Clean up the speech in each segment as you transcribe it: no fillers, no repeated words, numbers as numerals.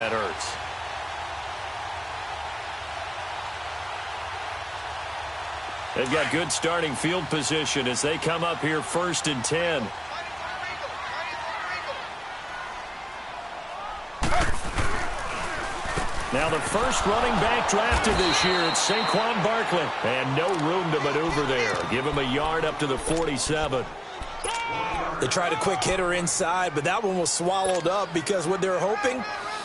That hurts. They've got good starting field position as they come up here 1st and 10. Now the first running back drafted this year, it's Saquon Barkley. And no room to maneuver there. Give him a yard up to the 47. They tried a quick hitter inside, but that one was swallowed up because what they're hoping,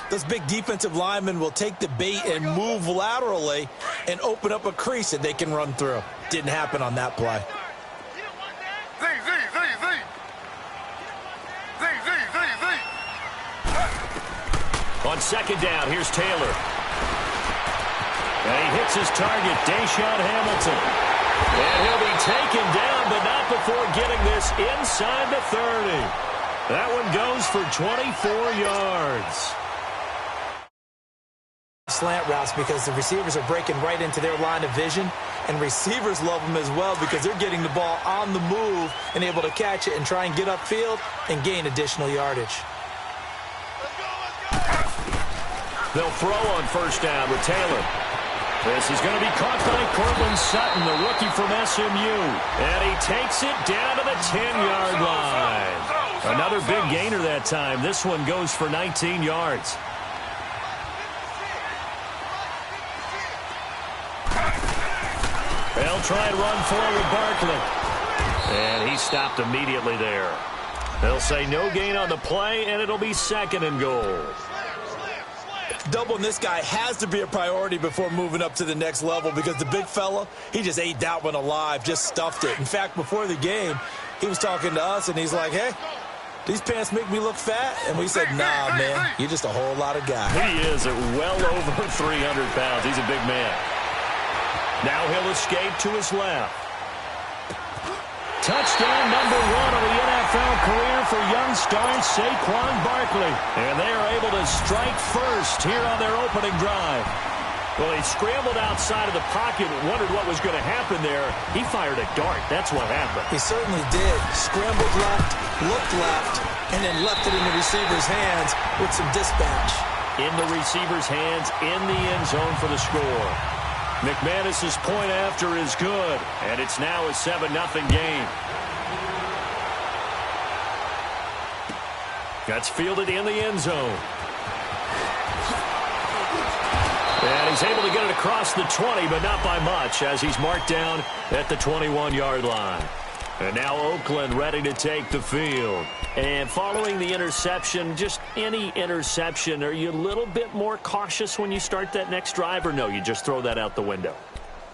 those big defensive linemen will take the bait and move laterally and open up a crease that they can run through. Didn't happen on that play. On 2nd down, here's Taylor. And he hits his target, Deshaun Hamilton. And he'll be taken down, but not before getting this inside the 30. That one goes for 24 yards. Slant routes because the receivers are breaking right into their line of vision, and receivers love them as well because they're getting the ball on the move and able to catch it and try and get upfield and gain additional yardage. They'll throw on 1st down with Taylor. This is going to be caught by Courtland Sutton, the rookie from SMU. And he takes it down to the 10-yard line. Another big gainer that time. This one goes for 19 yards. They'll try and run forward Barkley. And he stopped immediately there. They'll say no gain on the play, and it'll be 2nd and goal. Doubling this guy has to be a priority before moving up to the next level because the big fella, he just ate that one alive, just stuffed it. In fact, before the game, he was talking to us, and he's like, hey, these pants make me look fat? And we said, nah, man, you're just a whole lot of guy. He is at well over 300 pounds. He's a big man. Now he'll escape to his left. Touchdown number 1 of the NFL career for young star Saquon Barkley. And they are able to strike first here on their opening drive. Well, he scrambled outside of the pocket and wondered what was going to happen there. He fired a dart. That's what happened. He certainly did. Scrambled left, looked left, and then left it in the receiver's hands with some dispatch. In the receiver's hands, in the end zone for the score. McManus's point after is good, and it's now a 7-0 game. That's fielded in the end zone. And he's able to get it across the 20, but not by much, as he's marked down at the 21-yard line. And now Oakland ready to take the field. And following the interception, just any interception, are you a little bit more cautious when you start that next drive, or no, you just throw that out the window?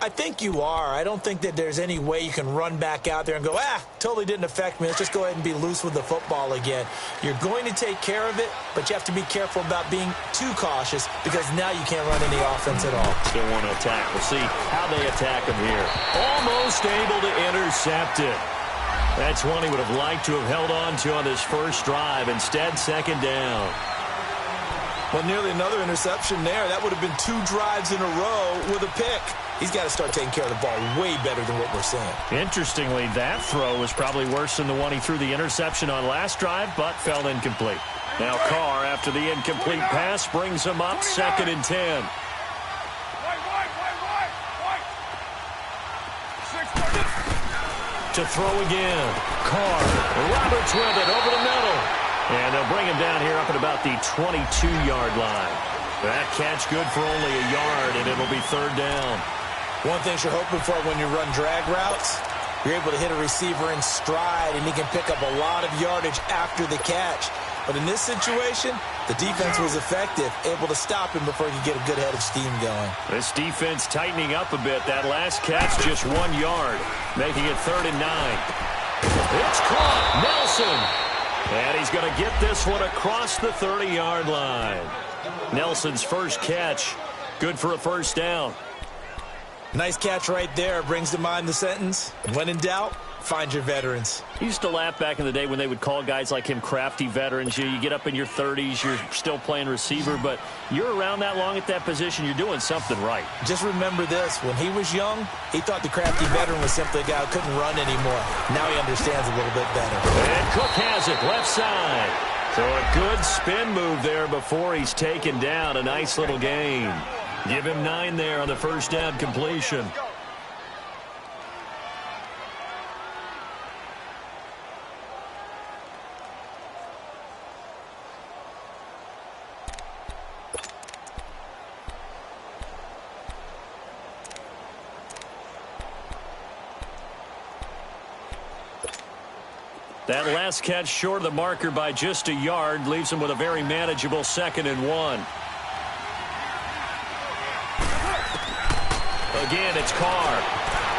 I think you are. I don't think that there's any way you can run back out there and go, totally didn't affect me. Let's just go ahead and be loose with the football again. You're going to take care of it, but you have to be careful about being too cautious because now you can't run any offense at all. Still want to attack. We'll see how they attack him here. Almost able to intercept it. That's one he would have liked to have held on to on this first drive. Instead, 2nd down. Well, nearly another interception there. That would have been 2 drives in a row with a pick. He's got to start taking care of the ball way better than what we're seeing. Interestingly, that throw was probably worse than the one he threw the interception on last drive, but fell incomplete. Now Carr, after the incomplete pass, brings him up 2nd and 10. To throw again. Carr. Roberts with it over the middle. And they'll bring him down here up at about the 22-yard line. That catch good for only a yard, and it'll be 3rd down. One thing you're hoping for when you run drag routes, you're able to hit a receiver in stride, and he can pick up a lot of yardage after the catch. But in this situation, the defense was effective, able to stop him before he could get a good head of steam going. This defense tightening up a bit. That last catch just 1 yard, making it 3rd and 9. It's caught. Nelson. And he's going to get this one across the 30-yard line. Nelson's first catch. Good for a 1st down. Nice catch right there. Brings to mind the sentence, when in doubt, find your veterans. I used to laugh back in the day when they would call guys like him crafty veterans. You get up in your 30s, you're still playing receiver, but you're around that long at that position, you're doing something right. Just remember this. When he was young, he thought the crafty veteran was simply a guy who couldn't run anymore. Now he understands a little bit better. And Cook has it, left side. So a good spin move there before he's taken down. A nice little gain. Give him 9 there on the first down completion. That last catch short of the marker by just a yard leaves him with a very manageable 2nd and 1. Again, it's Carr.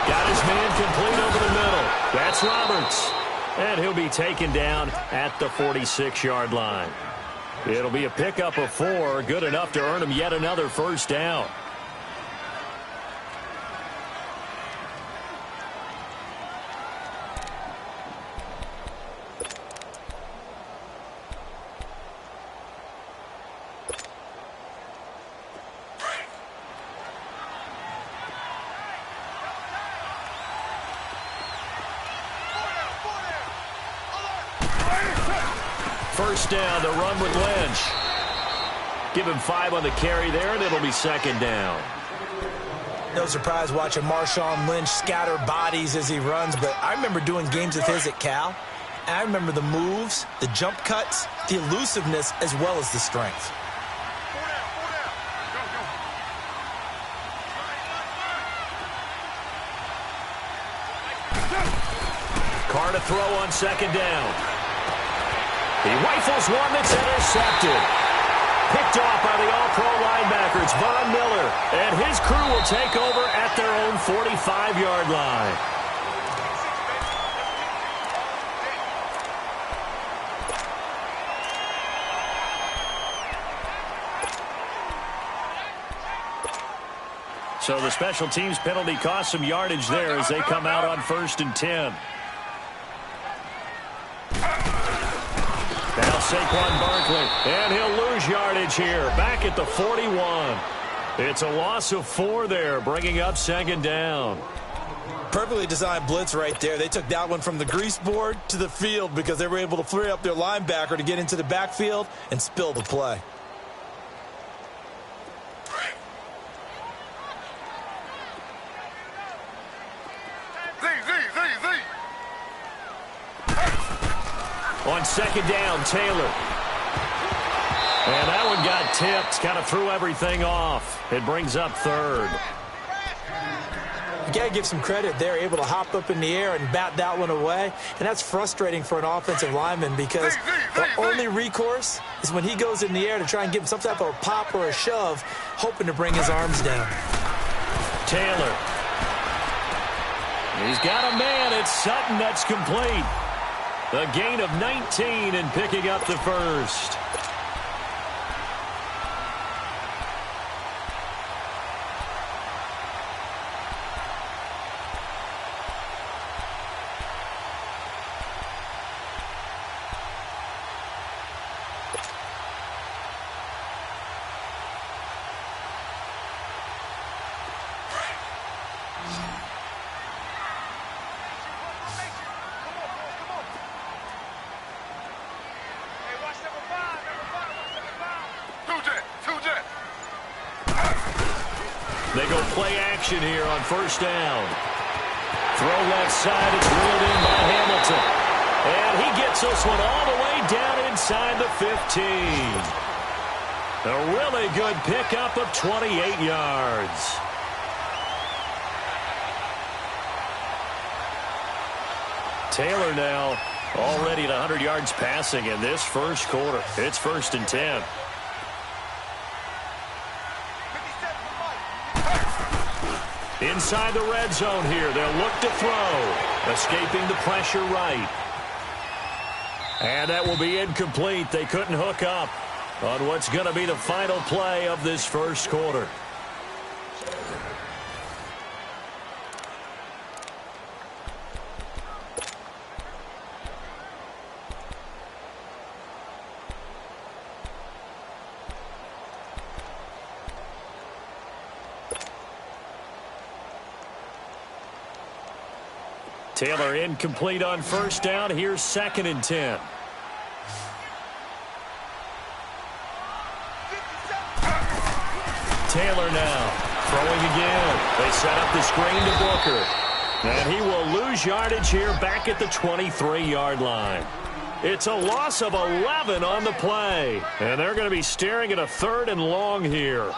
Got his man complete over the middle. That's Roberts. And he'll be taken down at the 46-yard line. It'll be a pickup of 4, good enough to earn him yet another first down. First down, the run with Lynch. Give him 5 on the carry there, and it'll be 2nd down. No surprise watching Marshawn Lynch scatter bodies as he runs, but I remember doing games with his at Cal, and I remember the moves, the jump cuts, the elusiveness, as well as the strength. Carr to throw on 2nd down. He rifles one that's intercepted. Picked off by the all-pro linebacker. It's Von Miller. And his crew will take over at their own 45-yard line. So the special teams penalty cost some yardage there as they come out on 1st and 10. Now Saquon Barkley, and he'll lose yardage here, back at the 41. It's a loss of 4 there, bringing up 2nd down. Perfectly designed blitz right there. They took that one from the grease board to the field because they were able to free up their linebacker to get into the backfield and spill the play. On 2nd down, Taylor. And that one got tipped. Kind of threw everything off. It brings up 3rd. You got to give some credit. They're able to hop up in the air and bat that one away. And that's frustrating for an offensive lineman because the only recourse is when he goes in the air to try and give him some type of a pop or a shove, hoping to bring his arms down. Taylor. He's got a man. It's Sutton that's complete. A gain of 19 and picking up the 1st. They go play action here on 1st down. Throw left side. It's reeled in by Hamilton. And he gets this one all the way down inside the 15. A really good pickup of 28 yards. Taylor now already at 100 yards passing in this first quarter. It's 1st and 10. Inside the red zone here. They'll look to throw. Escaping the pressure right. And that will be incomplete. They couldn't hook up on what's going to be the final play of this first quarter. Taylor incomplete on 1st down. Here's 2nd and 10. Taylor now. Throwing again. They set up the screen to Booker. And he will lose yardage here back at the 23-yard line. It's a loss of 11 on the play. And they're going to be staring at a 3rd and long here.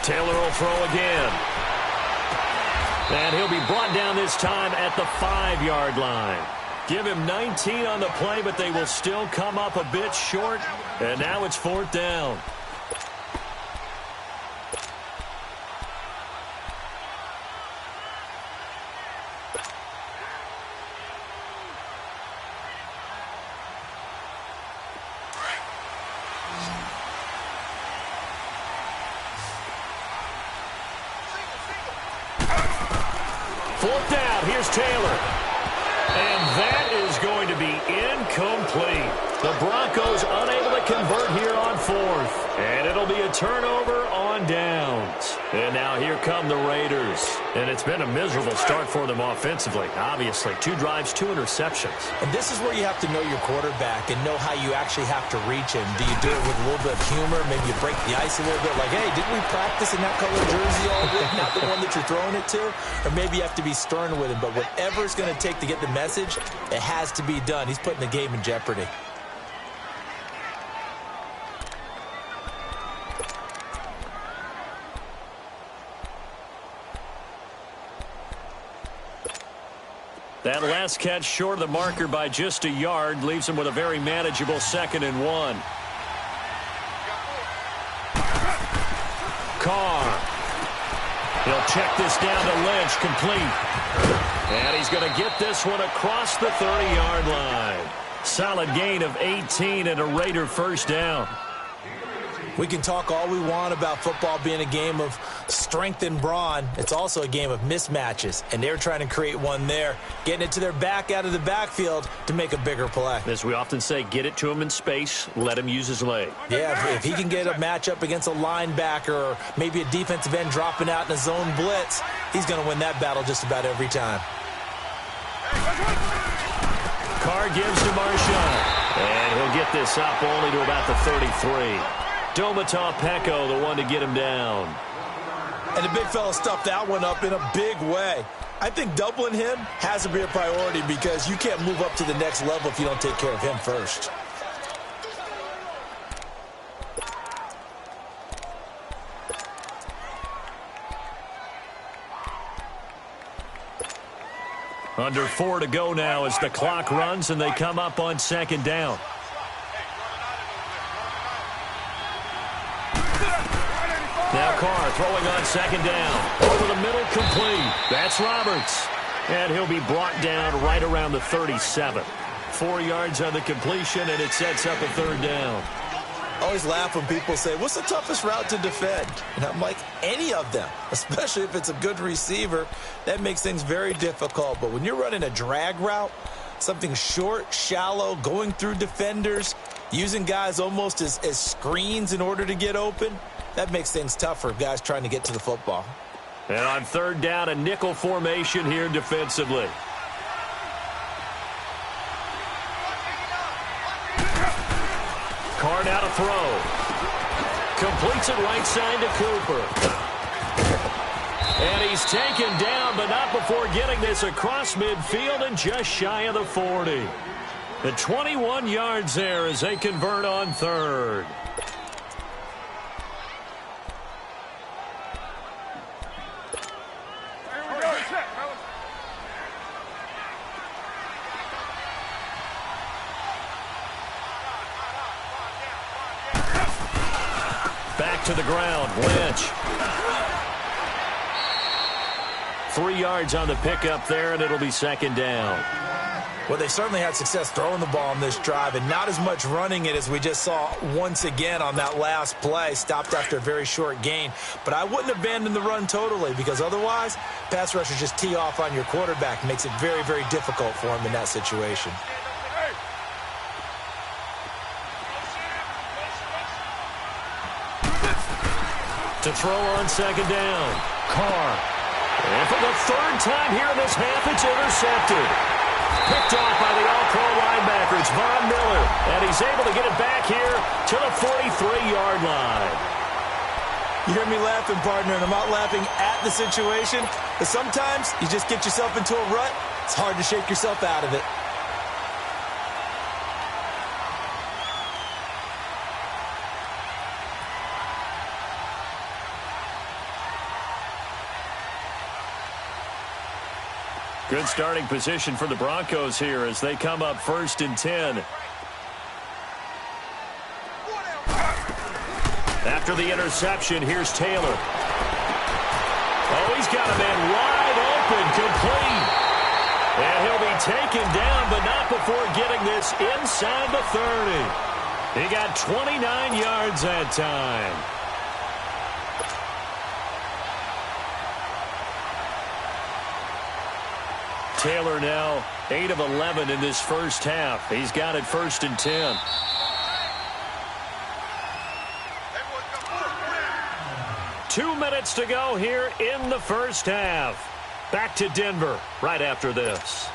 Taylor will throw again. And he'll be brought down this time at the 5-yard line. Give him 19 on the play, but they will still come up a bit short. And now it's 4th down. Here's Taylor. And that is going to be incomplete. The Broncos unable to convert here on 4th. And it'll be a turnover on downs. And now here come the Raiders. And it's been a miserable start for them offensively, obviously. 2 drives, 2 interceptions. And this is where you have to know your quarterback and know how you actually have to reach him. Do you do it with a little bit of humor? Maybe you break the ice a little bit like, hey, didn't we practice in that color jersey all week? Not the one that you're throwing it to? Or maybe you have to be stern with him. But whatever it's going to take to get the message, it has to be done. He's putting the game in jeopardy. That last catch short of the marker by just a yard leaves him with a very manageable 2nd and 1. Carr. He'll check this down to Lynch, complete. And he's going to get this one across the 30-yard line. Solid gain of 18 and a Raider 1st down. We can talk all we want about football being a game of strength and brawn. It's also a game of mismatches, and they're trying to create one there, getting it to their back out of the backfield to make a bigger play. As we often say, get it to him in space, let him use his leg. Yeah, if he can get a matchup against a linebacker or maybe a defensive end dropping out in a zone blitz, he's going to win that battle just about every time. Carr gives to Marshawn, and he'll get this up only to about the 33. Domata Peko, the one to get him down. And the big fella stuffed that one up in a big way. I think doubling him has to be a priority because you can't move up to the next level if you don't take care of him first. Under 4 to go now as the clock runs and they come up on 2nd down. Now Carr throwing on 2nd down. Over the middle, complete. That's Roberts. And he'll be brought down right around the 37. 4 yards on the completion, and it sets up a 3rd down. I always laugh when people say, what's the toughest route to defend? And I'm like, any of them, especially if it's a good receiver. That makes things very difficult. But when you're running a drag route, something short, shallow, going through defenders, using guys almost as screens in order to get open, that makes things tough for guys trying to get to the football. And on 3rd down, a nickel formation here defensively. Carr now to throw. Completes it right side to Cooper. And he's taken down, but not before getting this across midfield and just shy of the 40. The 21 yards there as they convert on 3rd. Back to the ground, Lynch. 3 yards on the pickup there, and it'll be 2nd down. Well, they certainly had success throwing the ball on this drive and not as much running it as we just saw once again on that last play. Stopped after a very short gain. But I wouldn't abandon the run totally because otherwise, pass rushers just tee off on your quarterback. It makes it very, very difficult for him in that situation. To throw on second down, Carr. And for the third time here in this half, it's intercepted. Picked off by the all-pro linebacker. It's Von Miller. And he's able to get it back here to the 43-yard line. You hear me laughing, partner, and I'm not laughing at the situation. But sometimes you just get yourself into a rut. It's hard to shake yourself out of it. Good starting position for the Broncos here as they come up 1st and 10. After the interception, here's Taylor. Oh, he's got a man wide open, complete. And he'll be taken down, but not before getting this inside the 30. He got 29 yards that time. Taylor now 8 of 11 in this first half. He's got it 1st and 10. Two minutes to go here in the first half. Back to Denver right after this.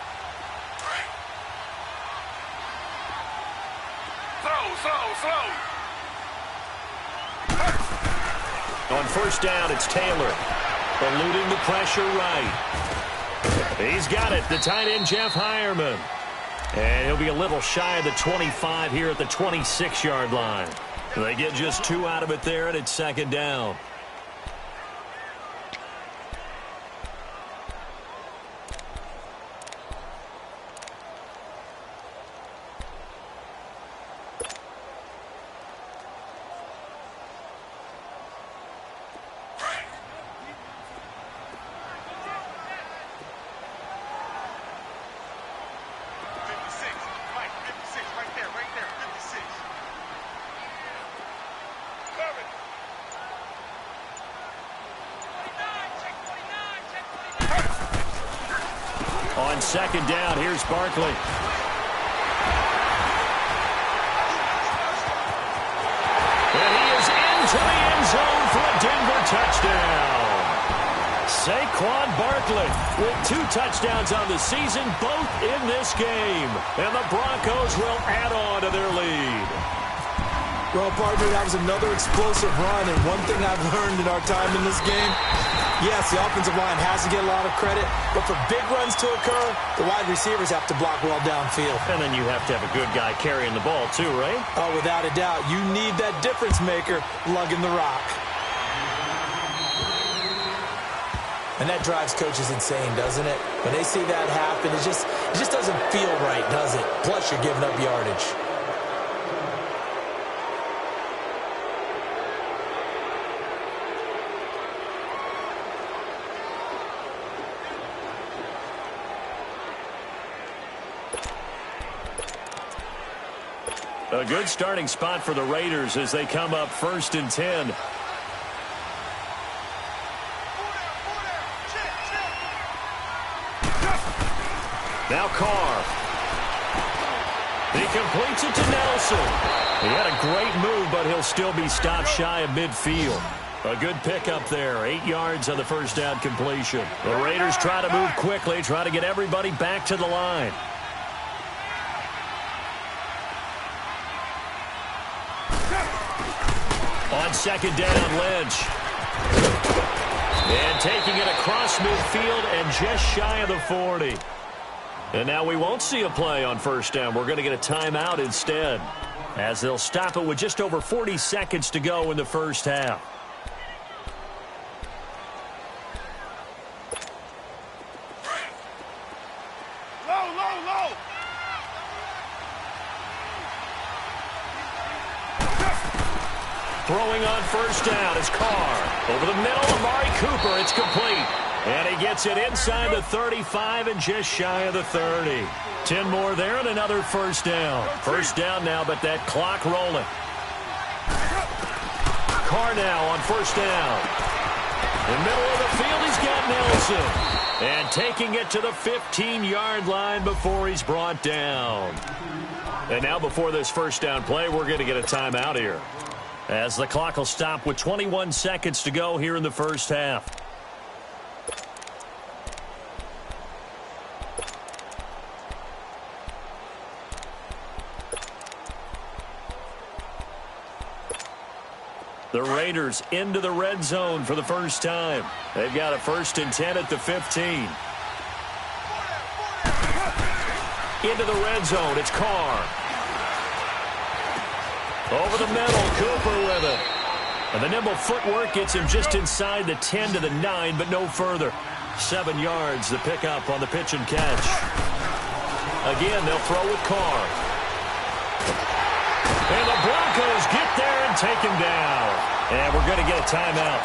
On first down, it's Taylor. Eluding the pressure right. He's got it, the tight end, Jeff Hireman. And he'll be a little shy of the 25 here at the 26-yard line. They get just 2 out of it there, and it's second down. On second down, here's Barkley. And he is into the end zone for a Denver touchdown. Saquon Barkley with 2 touchdowns on the season, both in this game. And the Broncos will add on to their lead. Well, partner, that was another explosive run, and one thing I've learned in our time in this game, yes, the offensive line has to get a lot of credit, but for big runs to occur, the wide receivers have to block well downfield. And then you have to have a good guy carrying the ball too, right? Oh, without a doubt. You need that difference maker lugging the rock. And that drives coaches insane, doesn't it? When they see that happen, it just doesn't feel right, does it? Plus, you're giving up yardage. A good starting spot for the Raiders as they come up 1st and 10. Now Carr. He completes it to Nelson. He had a great move, but he'll still be stopped shy of midfield. A good pickup there. 8 yards on the first down completion. The Raiders try to move quickly, try to get everybody back to the line. On second down, Lynch. And taking it across midfield and just shy of the 40. And now we won't see a play on first down. We're going to get a timeout instead, as they'll stop it with just over 40 seconds to go in the first half. Throwing on first down is Carr. Over the middle, Amari Cooper. It's complete. And he gets it inside the 35 and just shy of the 30. 10 more there and another first down. First down now, but that clock rolling. Carr now on first down. In the middle of the field, he's got Nelson. And taking it to the 15-yard line before he's brought down. And now before this first down play, we're going to get a timeout here, as the clock will stop with 21 seconds to go here in the first half. The Raiders into the red zone for the first time. They've got a 1st and 10 at the 15. Into the red zone, it's Carr. Over the middle, Cooper with it. And the nimble footwork gets him just inside the 10 to the 9, but no further. 7 yards, the pickup on the pitch and catch. Again, they'll throw with Carr. And the Broncos get there and take him down. And we're going to get a timeout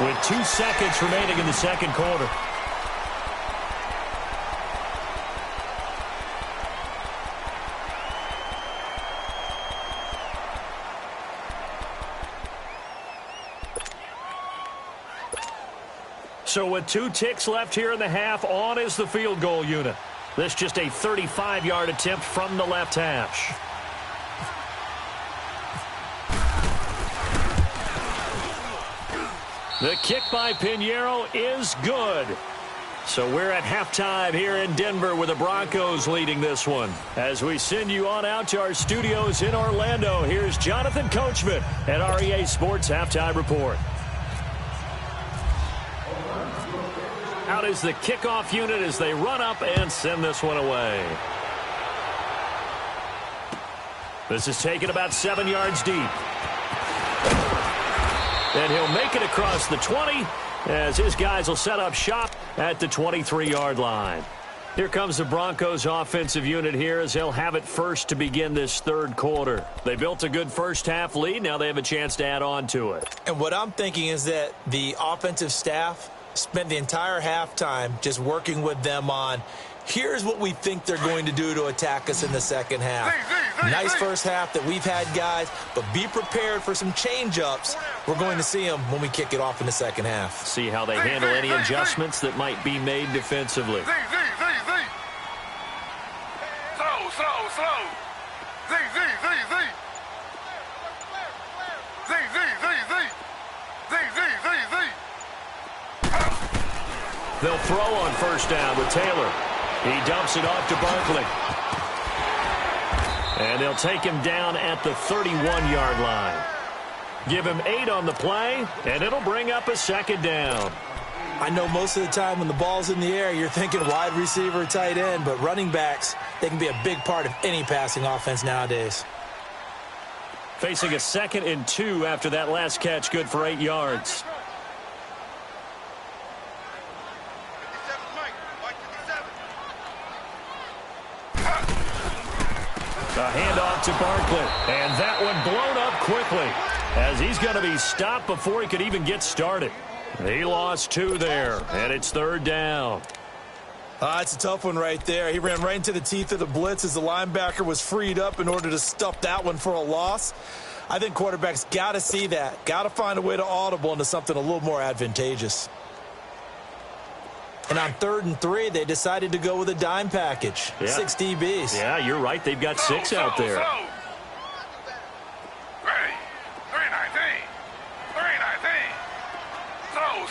with 2 seconds remaining in the second quarter. So with 2 ticks left here in the half, on is the field goal unit. This just a 35-yard attempt from the left hash. The kick by Pinheiro is good. So we're at halftime here in Denver with the Broncos leading this one. As we send you on out to our studios in Orlando, here's Jonathan Coachman at REA Sports Halftime Report. Out is the kickoff unit as they run up and send this one away. This is taken about 7 yards deep. And he'll make it across the 20 as his guys will set up shop at the 23-yard line. Here comes the Broncos offensive unit here as they'll have it first to begin this third quarter. They built a good first half lead. Now they have a chance to add on to it. And what I'm thinking is that the offensive staff spent the entire halftime just working with them on, here's what we think they're going to do to attack us in the second half. Nice first half that we've had, guys, but be prepared for some change-ups. We're going to see them when we kick it off in the second half. See how they handle any adjustments that might be made defensively. They'll throw on first down with Taylor. He dumps it off to Barkley. And they'll take him down at the 31-yard line. Give him 8 on the play, and it'll bring up a second down. I know most of the time when the ball's in the air, you're thinking wide receiver, tight end, but running backs, they can be a big part of any passing offense nowadays. Facing a 2nd and 2 after that last catch, good for 8 yards. A handoff to Barkley, and that one blown up quickly as he's going to be stopped before he could even get started. He lost 2 there, and it's 3rd down. It's a tough one right there. He ran right into the teeth of the blitz as the linebacker was freed up in order to stuff that one for a loss. I think quarterbacks got to see that, got to find a way to audible into something a little more advantageous. And on 3rd and 3, they decided to go with a dime package. Yeah. 6 DBs. Yeah, you're right. They've got 6 out there. Ready. 319. 319. Slow.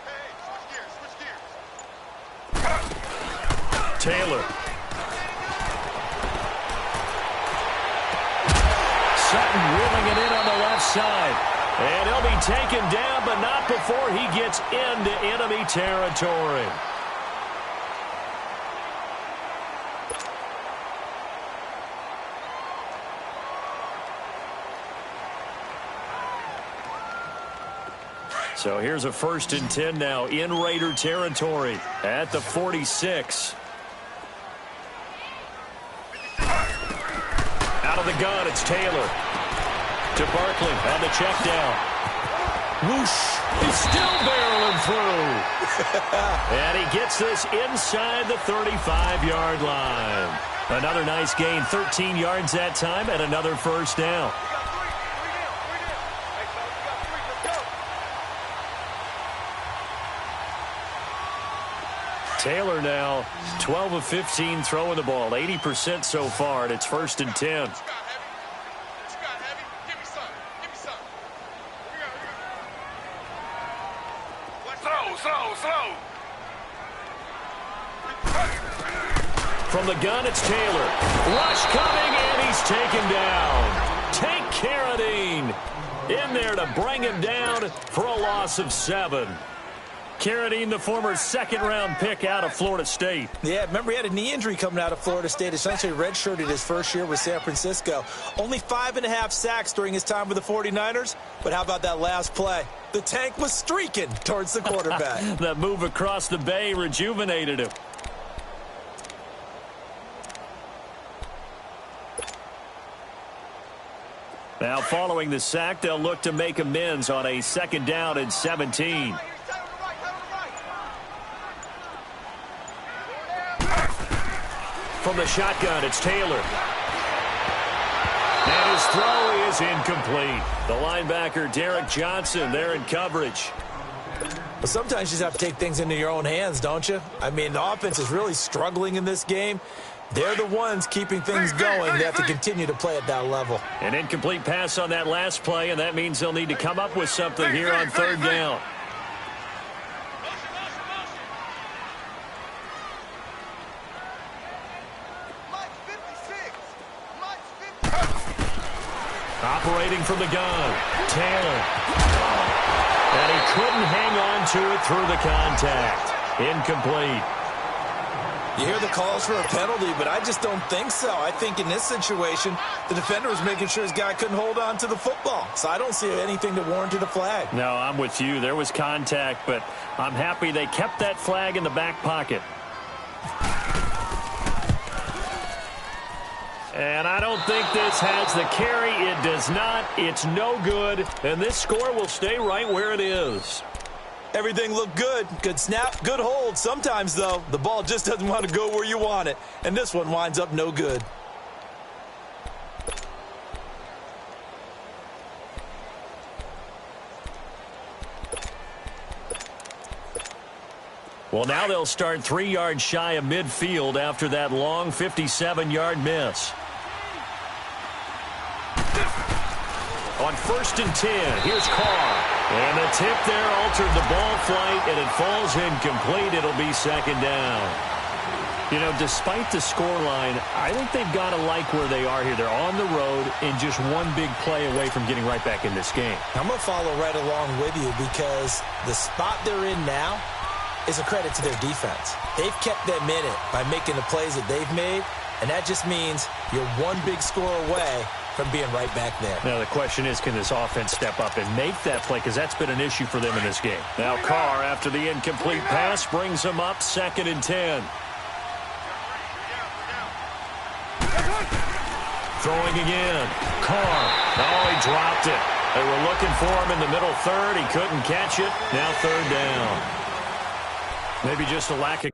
Hey, switch gears. Taylor. Sutton wheeling it in on the left side. And he'll be taken down, but not before he gets into enemy territory. So here's a 1st and 10 now in Raider territory at the 46. Out of the gun, it's Taylor. To Barkley on the check down. Whoosh. He's still barreling through. And he gets this inside the 35-yard line. Another nice gain, 13 yards that time, and another first down. Taylor now 12 of 15 throwing the ball, 80% so far, and it's 1st and 10. From the gun, it's Taylor. Rush coming, and he's taken down. Tank Carradine in there to bring him down for a loss of 7. Carradine, the former second-round pick out of Florida State. Yeah, remember he had a knee injury coming out of Florida State, essentially redshirted his first year with San Francisco. Only 5.5 sacks during his time with the 49ers, but how about that last play? The Tank was streaking towards the quarterback. That move across the bay rejuvenated him. Now, following the sack, they'll look to make amends on a 2nd down and 17. From the shotgun, it's Taylor. And his throw is incomplete. The linebacker, Derek Johnson, there in coverage. Well, sometimes you just have to take things into your own hands, don't you? I mean, the offense is really struggling in this game. They're the ones keeping things going. They have to continue to play at that level. An incomplete pass on that last play, and that means they'll need to come up with something here on 3rd down. Operating from the gun, Taylor. And he couldn't hang on to it through the contact. Incomplete. You hear the calls for a penalty, but I just don't think so. I think in this situation, the defender was making sure his guy couldn't hold on to the football. So I don't see anything to warrant a flag. No, I'm with you. There was contact, but I'm happy they kept that flag in the back pocket. And I don't think this has the carry. It does not. It's no good. And this score will stay right where it is. Everything looked good. Good snap, good hold. Sometimes, though, the ball just doesn't want to go where you want it. And this one winds up no good. Well, now they'll start 3 yards shy of midfield after that long 57-yard miss. On 1st and 10, here's Carr. And the tip there altered the ball flight, and it falls incomplete. It'll be 2nd down. You know, despite the scoreline, I think they've got to like where they are here. They're on the road and just one big play away from getting right back in this game. I'm going to follow right along with you because the spot they're in now is a credit to their defense. They've kept them in it by making the plays that they've made, and that just means you're one big score away from being right back there. Now the question is, can this offense step up and make that play? Because that's been an issue for them in this game. Now Carr, after the incomplete pass, brings them up 2nd and 10. Throwing again. Carr. Oh, he dropped it. They were looking for him in the middle 3rd. He couldn't catch it. Now 3rd down. Maybe just a lack of...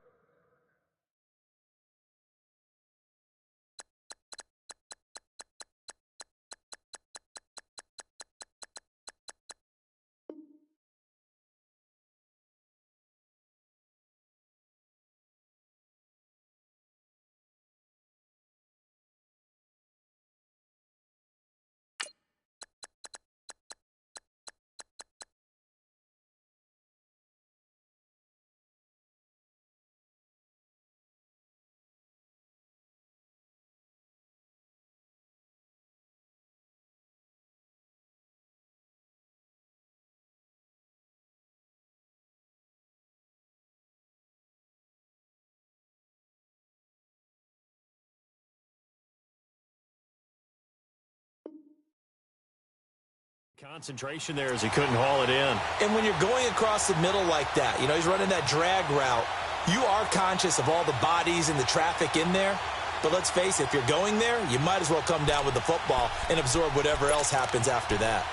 Concentration there as he couldn't haul it in. And when you're going across the middle like that, you know, he's running that drag route, you are conscious of all the bodies and the traffic in there. But let's face it, if you're going there, you might as well come down with the football and absorb whatever else happens after that.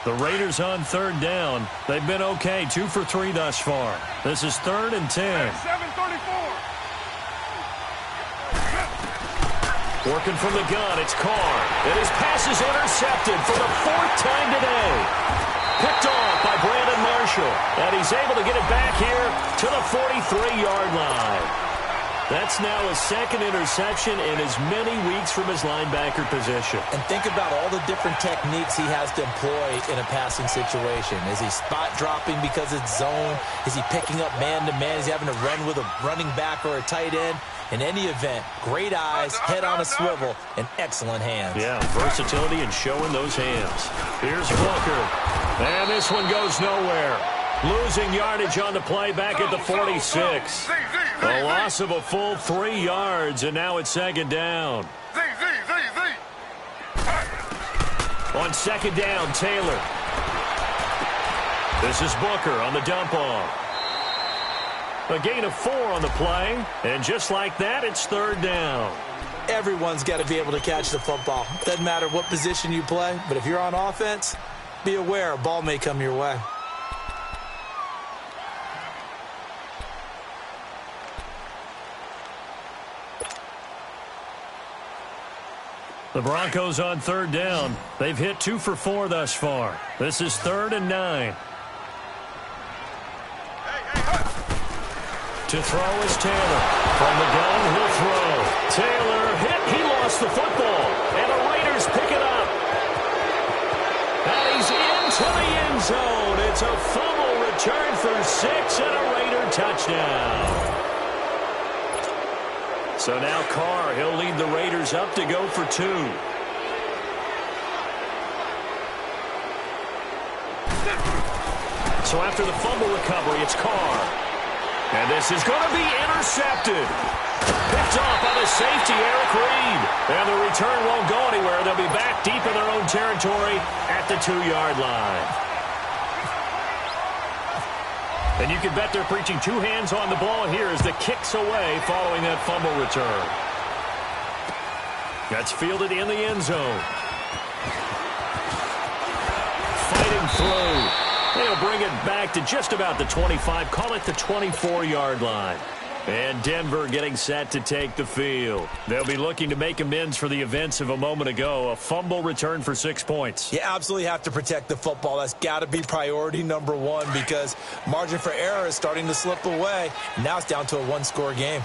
The Raiders on third down. They've been okay, 2 for 3 thus far. This is 3rd and 10. 7:34. Working from the gun, it's Carr. And his pass is intercepted for the 4th time today. Picked off by Brandon Marshall. And he's able to get it back here to the 43-yard line. That's now his 2nd interception in as many weeks from his linebacker position. And think about all the different techniques he has to employ in a passing situation. Is he spot dropping because it's zone? Is he picking up man-to-man? Is he having to run with a running back or a tight end? In any event, great eyes, head on a swivel, and excellent hands. Yeah, versatility and showing those hands. Here's Booker. And this one goes nowhere. Losing yardage on the play back at the 46. A loss of a full 3 yards, and now it's 2nd down. On 2nd down, Taylor. This is Booker on the dump off. A gain of 4 on the play, and just like that, it's 3rd down. Everyone's got to be able to catch the football. Doesn't matter what position you play, but if you're on offense, be aware a ball may come your way. The Broncos on 3rd down. They've hit 2 for 4 thus far. This is 3rd and 9. To throw is Taylor. From the gun, he'll throw. Taylor hit. He lost the football. And the Raiders pick it up. And he's into the end zone. It's a fumble return for 6 and a Raider touchdown. So now Carr, he'll lead the Raiders up to go for 2. So after the fumble recovery, it's Carr. And this is going to be intercepted. Picked off by the safety, Eric Reed. And the return won't go anywhere. They'll be back deep in their own territory at the 2-yard line. And you can bet they're preaching 2 hands on the ball here as the kick's away following that fumble return. That's fielded in the end zone. Fighting through. They'll bring it back to just about the 25, call it the 24-yard line. And Denver getting set to take the field. They'll be looking to make amends for the events of a moment ago. A fumble return for 6 points. You absolutely have to protect the football. That's got to be priority number 1 because margin for error is starting to slip away. Now it's down to a 1-score game.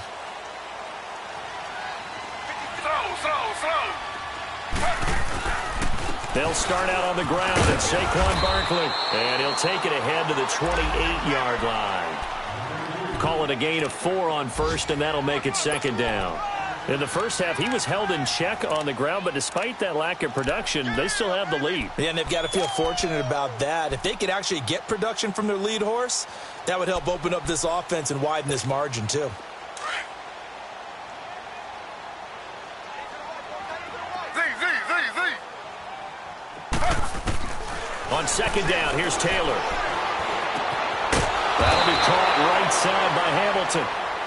They'll start out on the ground at Saquon Barkley. And he'll take it ahead to the 28-yard line. Call it a gain of 4 on 1st, and that'll make it 2nd down. In the first half, he was held in check on the ground, but despite that lack of production, they still have the lead. Yeah, and they've got to feel fortunate about that. If they could actually get production from their lead horse, that would help open up this offense and widen this margin, too. On 2nd down, here's Taylor. That'll be caught right side by Hamilton.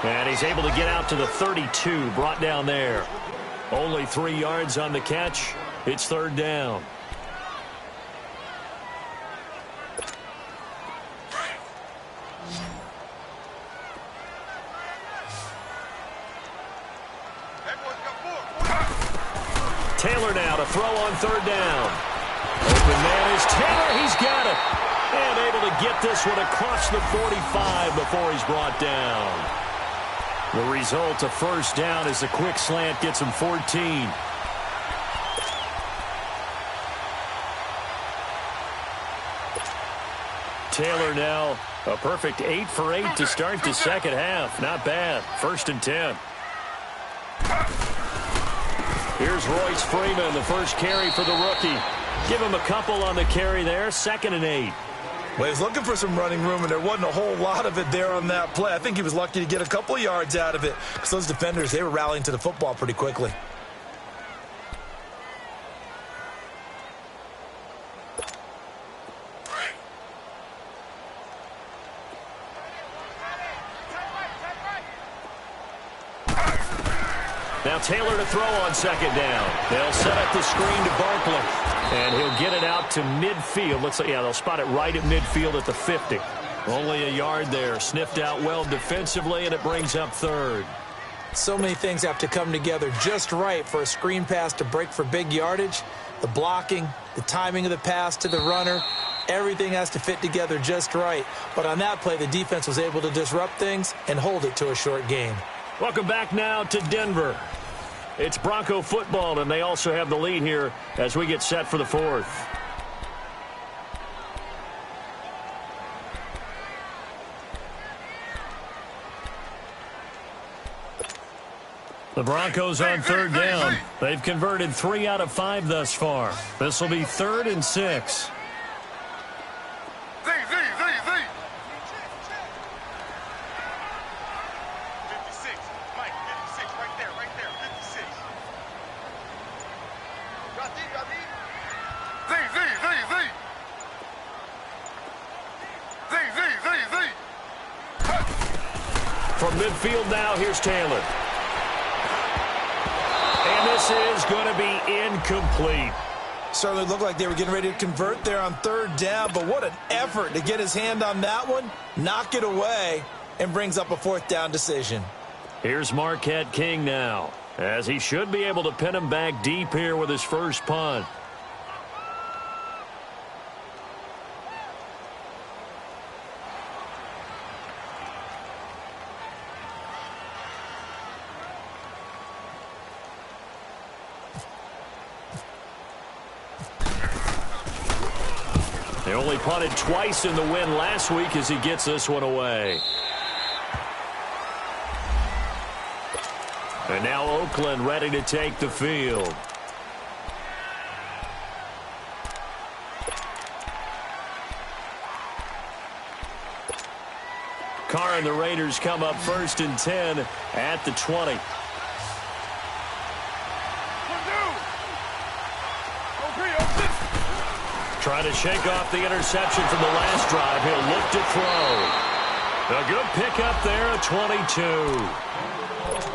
And he's able to get out to the 32, brought down there. Only 3 yards on the catch. It's 3rd down. Taylor now to throw on 3rd down. Open man is Taylor. He's got it. And able to get this one across the 45 before he's brought down. The result, a 1st down as the quick slant gets him 14. Taylor now a perfect 8 for 8 to start the 2nd half. Not bad. 1st and 10. Here's Royce Freeman, the first carry for the rookie. Give him a couple on the carry there. 2nd and 8. Well, he was looking for some running room, and there wasn't a whole lot of it there on that play. I think he was lucky to get a couple of yards out of it because those defenders, they were rallying to the football pretty quickly. Now Taylor to throw on 2nd down. They'll set up the screen to Barkley. And he'll get it out to midfield. Looks like, yeah, they'll spot it right at midfield at the 50. Only a yard there. Sniffed out well defensively, and it brings up third. So many things have to come together just right for a screen pass to break for big yardage. The blocking, the timing of the pass to the runner, everything has to fit together just right. But on that play, the defense was able to disrupt things and hold it to a short gain. Welcome back now to Denver. It's Bronco football, and they also have the lead here as we get set for the fourth. The Broncos on third down. They've converted 3 out of 5 thus far. This will be 3rd and 6. From midfield now, here's Taylor. And this is going to be incomplete. Certainly looked like they were getting ready to convert there on third down, but what an effort to get his hand on that one, knock it away, and brings up a 4th down decision. Here's Marquette King now, as he should be able to pin him back deep here with his first punt. They only punted twice in the win last week as he gets this one away. And now Oakland ready to take the field. Carr and the Raiders come up 1st and 10 at the 20. Trying to shake off the interception from the last drive. He'll look to throw. A good pickup there at 22.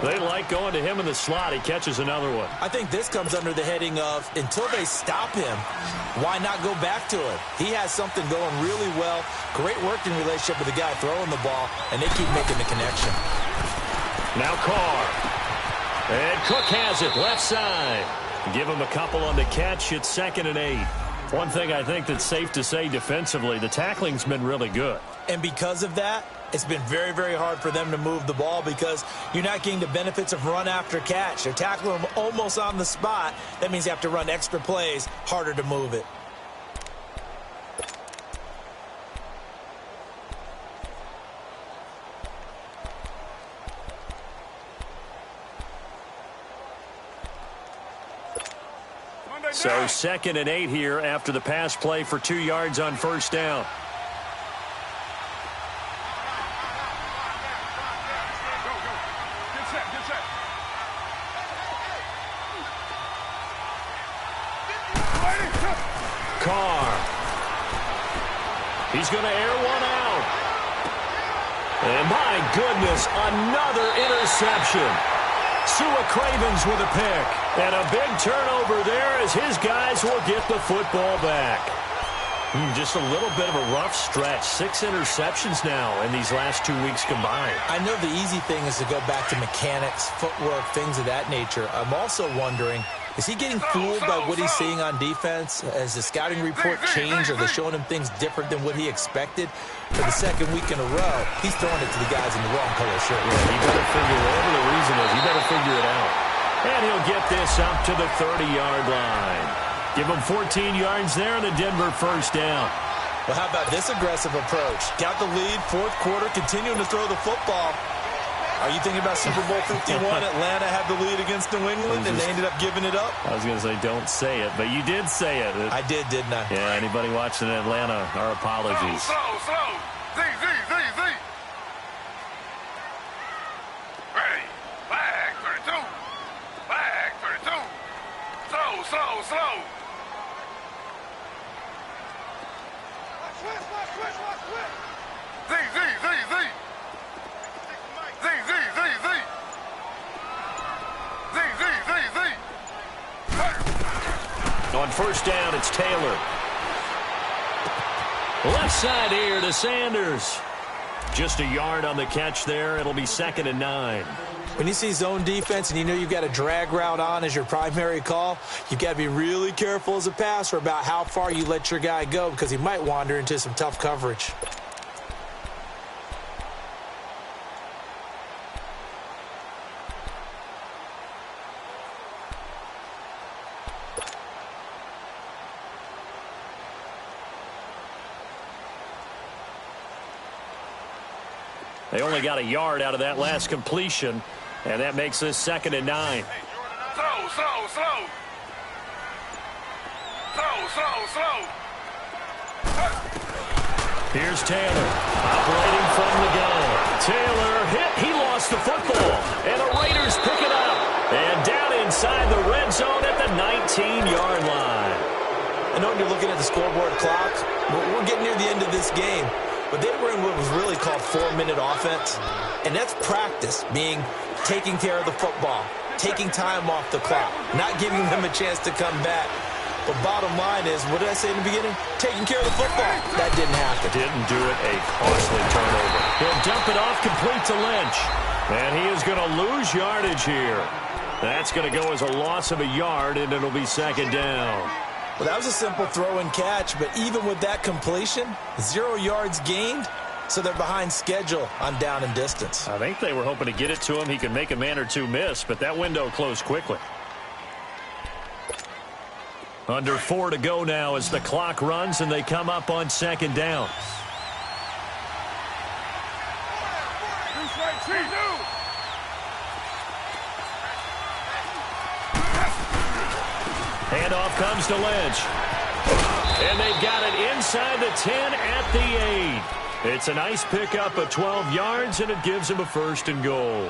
They like going to him in the slot. He catches another one. I think this comes under the heading of until they stop him, why not go back to it? He has something going really well. Great working relationship with the guy throwing the ball, and they keep making the connection. Now Carr. And Cook has it left side. Give him a couple on the catch. It's 2nd and 8. One thing I think that's safe to say defensively, the tackling's been really good. And because of that, it's been very, very hard for them to move the ball because you're not getting the benefits of run after catch. They're tackling them almost on the spot. That means you have to run extra plays, harder to move it. So 2nd and 8 here after the pass play for 2 yards on 1st down. Carr. He's going to air one out. And my goodness, another interception. Sua Cravens with a pick. And a big turnover there as his guys will get the football back. Just a little bit of a rough stretch. 6 interceptions now in these last 2 weeks combined. I know the easy thing is to go back to mechanics, footwork, things of that nature. I'm also wondering, is he getting fooled by what he's seeing on defense? Has the scouting report changed? Are they showing him things different than what he expected? For the 2nd week in a row, he's throwing it to the guys in the wrong color shirt. Yeah, he better figure, whatever the reason is, he better figure it out. And he'll get this up to the 30-yard line. Give him 14 yards there and a Denver 1st down. Well, how about this aggressive approach? Got the lead, 4th quarter, continuing to throw the football. Are you thinking about Super Bowl 51? Atlanta had the lead against New England, and they ended up giving it up? I was going to say, don't say it, but you did say it. I did, didn't I? Yeah, anybody watching in Atlanta, our apologies. Slow. Z. Ready. Flag 32. Flag 32. Slow. Z. On On first down, it's Taylor. Left side here to Sanders. Just a yard on the catch there. It'll be 2nd and 9. When you see zone defense and you know you've got a drag route on as your primary call, you've got to be really careful as a passer about how far you let your guy go because he might wander into some tough coverage. They only got a yard out of that last completion, and that makes this 2nd and 9. Slow. Here's Taylor, operating from the gun. Taylor hit. He lost the football, and the Raiders pick it up. And down inside the red zone at the 19-yard line. I know when you're looking at the scoreboard clock, we're getting near the end of this game. But they were in what was really called 4-minute offense. And that's practice, meaning taking care of the football, taking time off the clock, not giving them a chance to come back. But bottom line is, what did I say in the beginning? Taking care of the football. That didn't happen. Didn't do it. A costly turnover. He'll dump it off complete to Lynch. And he is going to lose yardage here. That's going to go as a loss of a yard, and it'll be 2nd down. Well, that was a simple throw and catch, but even with that completion, 0 yards gained, so they're behind schedule on down and distance. I think they were hoping to get it to him. He could make a man or two miss, but that window closed quickly. Under 4 to go now as the clock runs, and they come up on 2nd down. Handoff comes to Lynch. And they've got it inside the 10 at the 8. It's a nice pickup of 12 yards, and it gives them a 1st and goal.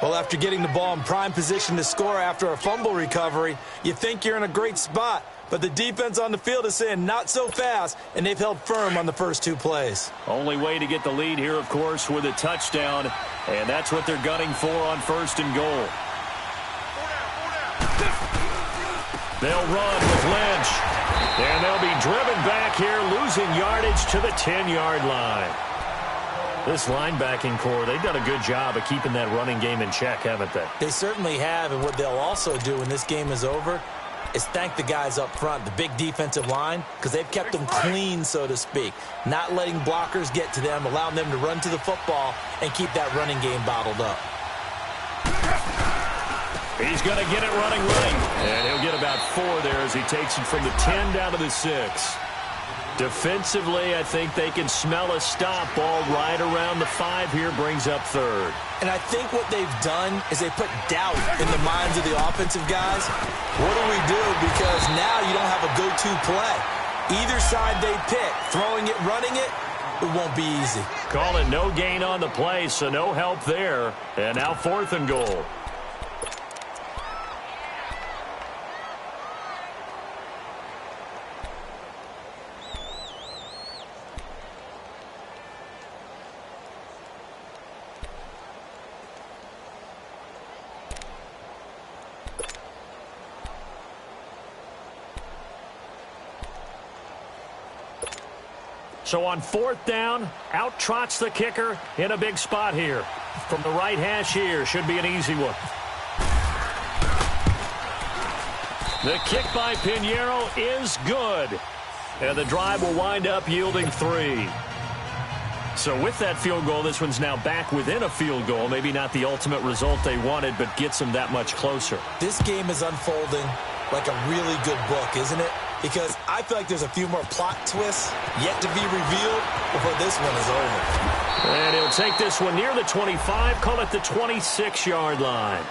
Well, after getting the ball in prime position to score after a fumble recovery, you think you're in a great spot. But the defense on the field is saying not so fast, and they've held firm on the first 2 plays. Only way to get the lead here, of course, with a touchdown. And that's what they're gunning for on 1st and goal. They'll run with Lynch. And they'll be driven back here, losing yardage to the 10-yard line. This linebacking core, they've done a good job of keeping that running game in check, haven't they? They certainly have, and what they'll also do when this game is over is thank the guys up front, the big defensive line, because they've kept them clean, so to speak, not letting blockers get to them, allowing them to run to the football and keep that running game bottled up. He's going to get it running right. And he'll get about 4 there as he takes it from the 10 down to the 6. Defensively, I think they can smell a stop. Ball right around the 5 here, brings up 3rd. And I think what they've done is they put doubt in the minds of the offensive guys. What do we do? Because now you don't have a go-to play. Either side they pick, throwing it, running it, it won't be easy. Calling no gain on the play, so no help there. And now 4th and goal. So on 4th down, out trots the kicker in a big spot here. From the right hash here, should be an easy one. The kick by Pinheiro is good. And the drive will wind up yielding 3. So with that field goal, this one's now back within a field goal. Maybe not the ultimate result they wanted, but gets them that much closer. This game is unfolding like a really good book, isn't it? Because I feel like there's a few more plot twists yet to be revealed before this one is over. And he'll take this one near the 25, call it the 26-yard line.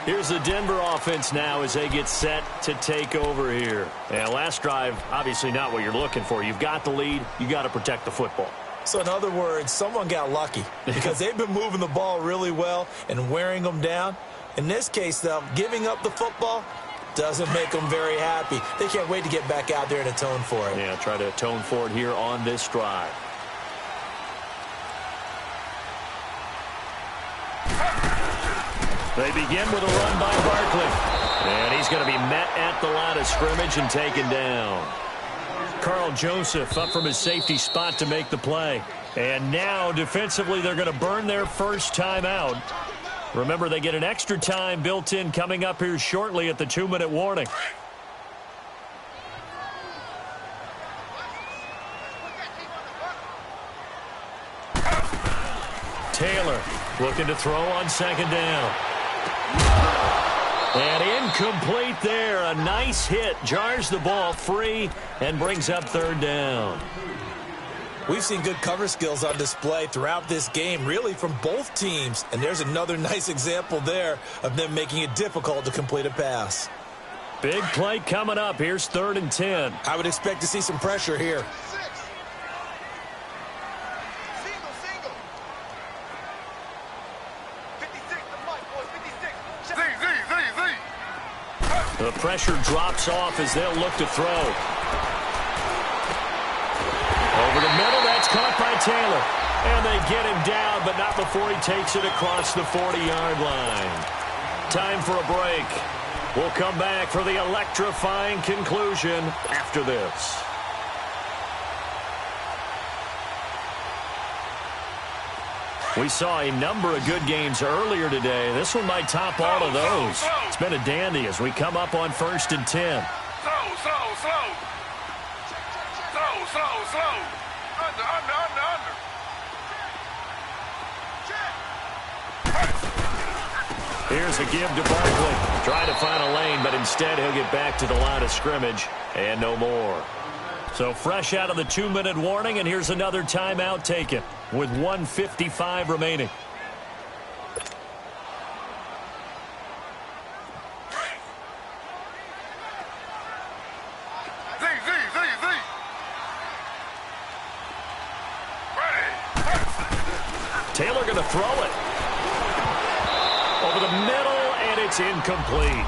Here's the Denver offense now as they get set to take over here. And last drive, obviously not what you're looking for. You've got the lead. You got to protect the football. So in other words, someone got lucky because they've been moving the ball really well and wearing them down. In this case, though, giving up the football doesn't make them very happy. They can't wait to get back out there and atone for it. Yeah, try to atone for it here on this drive. They begin with a run by Barkley. And he's going to be met at the line of scrimmage and taken down. Carl Joseph up from his safety spot to make the play. And now, defensively, they're going to burn their first timeout. Remember, they get an extra time built in coming up here shortly at the 2-minute warning. Taylor looking to throw on second down. And incomplete there. A nice hit. Jars the ball free and brings up third down. We've seen good cover skills on display throughout this game, really from both teams. And there's another nice example there of them making it difficult to complete a pass. Big play coming up. Here's 3rd and 10. I would expect to see some pressure here. The pressure drops off as they'll look to throw. Over the middle, that's caught by Taylor. And they get him down, but not before he takes it across the 40-yard line. Time for a break. We'll come back for the electrifying conclusion after this. We saw a number of good games earlier today. This one might top all of those. It's been a dandy as we come up on 1st and 10. Slow. Under. Here's a give to Barkley. Trying to find a lane, but instead he'll get back to the line of scrimmage and no more. So fresh out of the 2-minute warning, and here's another timeout taken with 1:55 remaining. Taylor going to throw it. Over the middle, and it's incomplete.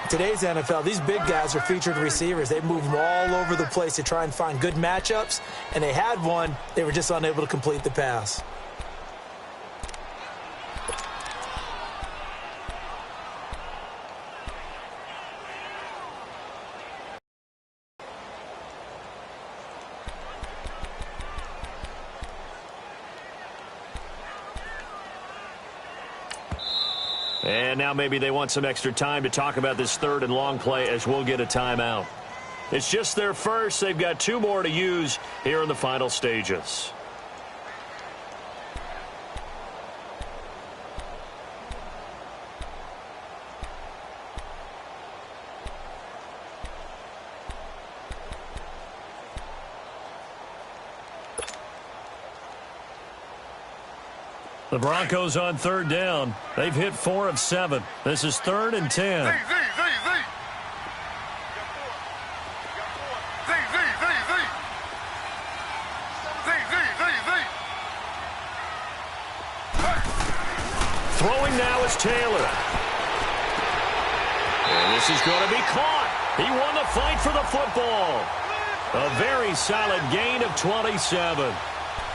Today's NFL, these big guys are featured receivers. They move them all over the place to try and find good matchups, and they had one. They were just unable to complete the pass. And now maybe they want some extra time to talk about this 3rd and long play as we'll get a timeout. It's just their first. They've got 2 more to use here in the final stages. The Broncos on 3rd down. They've hit 4 of 7. This is 3rd and 10. Throwing now is Taylor. And this is going to be caught. He won the fight for the football. A very solid gain of 27.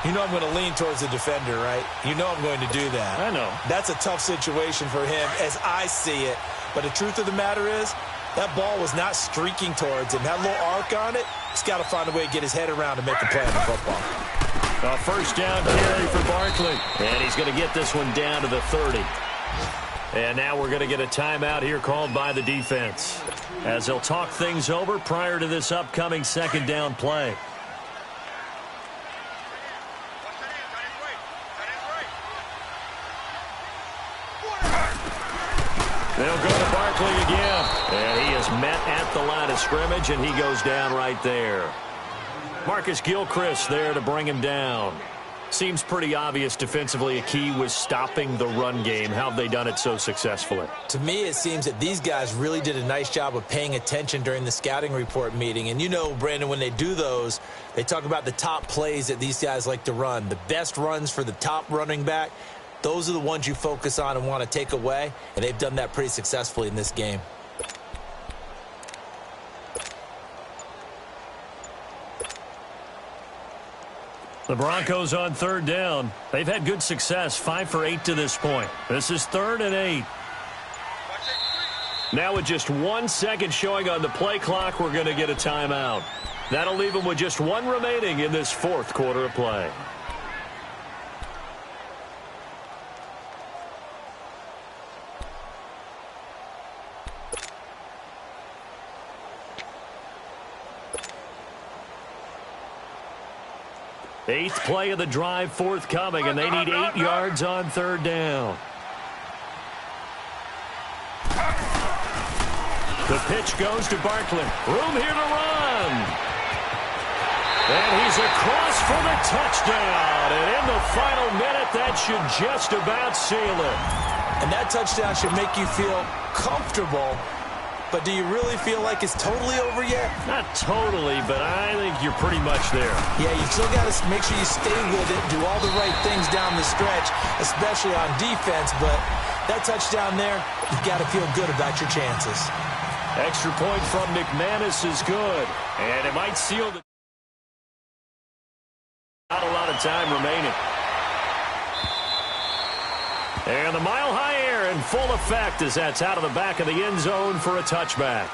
You know I'm going to lean towards the defender, right? You know I'm going to do that. I know. That's a tough situation for him as I see it. But the truth of the matter is, that ball was not streaking towards him. That little arc on it, he's got to find a way to get his head around and make a play on the football. A first down carry for Barkley. And he's going to get this one down to the 30. And now we're going to get a timeout here called by the defense, as they'll talk things over prior to this upcoming 2nd down play. They'll go to Barkley again. And he is met at the line of scrimmage, and he goes down right there. Marcus Gilchrist there to bring him down. Seems pretty obvious defensively a key was stopping the run game. How have they done it so successfully? To me, it seems that these guys really did a nice job of paying attention during the scouting report meeting. And you know, Brandon, when they do those, they talk about the top plays that these guys like to run. The best runs for the top running back. Those are the ones you focus on and want to take away, and they've done that pretty successfully in this game. The Broncos on 3rd down. They've had good success, 5 for 8 to this point. This is 3rd and 8. Now with just 1 second showing on the play clock, we're going to get a timeout. That'll leave them with just one remaining in this fourth quarter of play. Eighth play of the drive forthcoming, and they need 8 yards on third down. The pitch goes to Barkley. Room here to run. And he's across for the touchdown. And in the final minute, that should just about seal it. And that touchdown should make you feel comfortable. But do you really feel like it's totally over yet? Not totally, but I think you're pretty much there. Yeah, you still got to make sure you stay with it, do all the right things down the stretch, especially on defense. But that touchdown there, you've got to feel good about your chances. Extra point from McManus is good. And it might seal the... Not a lot of time remaining. And the mile-high air in full effect as that's out of the back of the end zone for a touchback.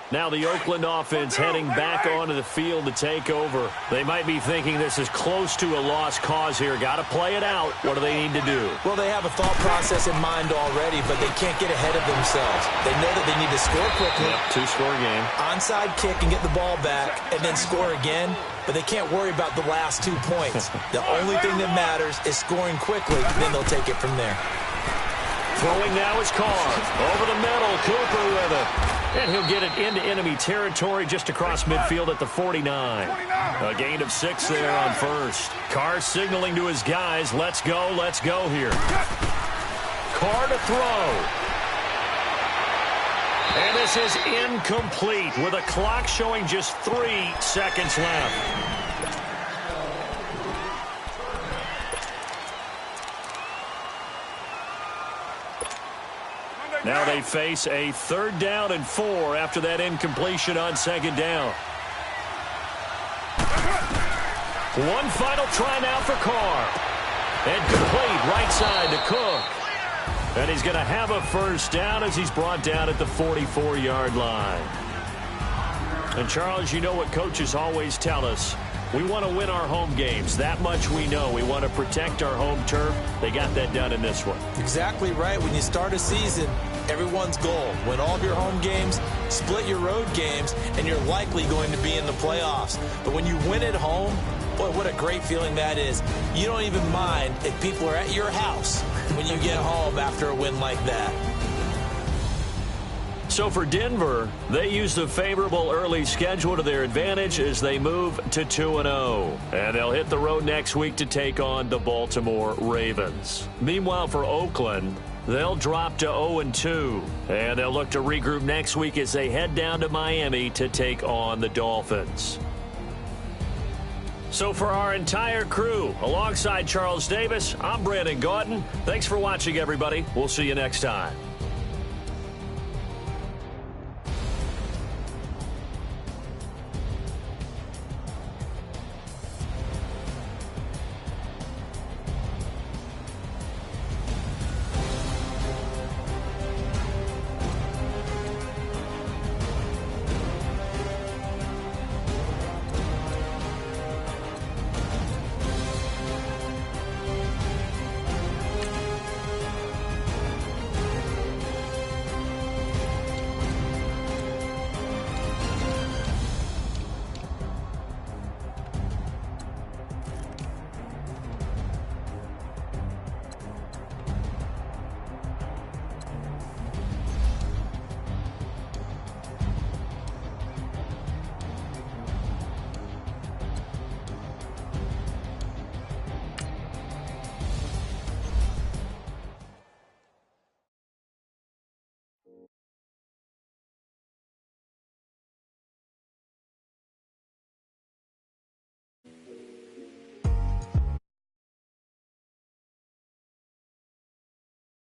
Now the Oakland offense heading back onto the field to take over. They might be thinking this is close to a lost cause here. Got to play it out. What do they need to do? Well, they have a thought process in mind already, but they can't get ahead of themselves. They know that they need to score quickly. Yep, two-score game. Onside kick and get the ball back and then score again, but they can't worry about the last 2 points. The only thing that matters is scoring quickly, then they'll take it from there. Throwing now is Carr. Over the middle, Cooper with it. And he'll get it into enemy territory just across midfield at the 49. A gain of 6 there on first. Carr signaling to his guys, let's go here. Carr to throw. And this is incomplete with a clock showing just 3 seconds left. Now they face a 3rd down and 4 after that incompletion on 2nd down. One final try now for Carr. And complete right side to Cook. And he's going to have a 1st down as he's brought down at the 44-yard line. And Charles, you know what coaches always tell us. We want to win our home games. That much we know. We want to protect our home turf. They got that done in this one. Exactly right. When you start a season, everyone's goal, win all of your home games, split your road games, and you're likely going to be in the playoffs. But when you win at home, boy, what a great feeling that is. You don't even mind if people are at your house when you get home after a win like that. So for Denver, they used a favorable early schedule to their advantage as they move to 2-0. And they'll hit the road next week to take on the Baltimore Ravens. Meanwhile, for Oakland, they'll drop to 0-2. And they'll look to regroup next week as they head down to Miami to take on the Dolphins. So for our entire crew, alongside Charles Davis, I'm Brandon Gaudin. Thanks for watching, everybody. We'll see you next time.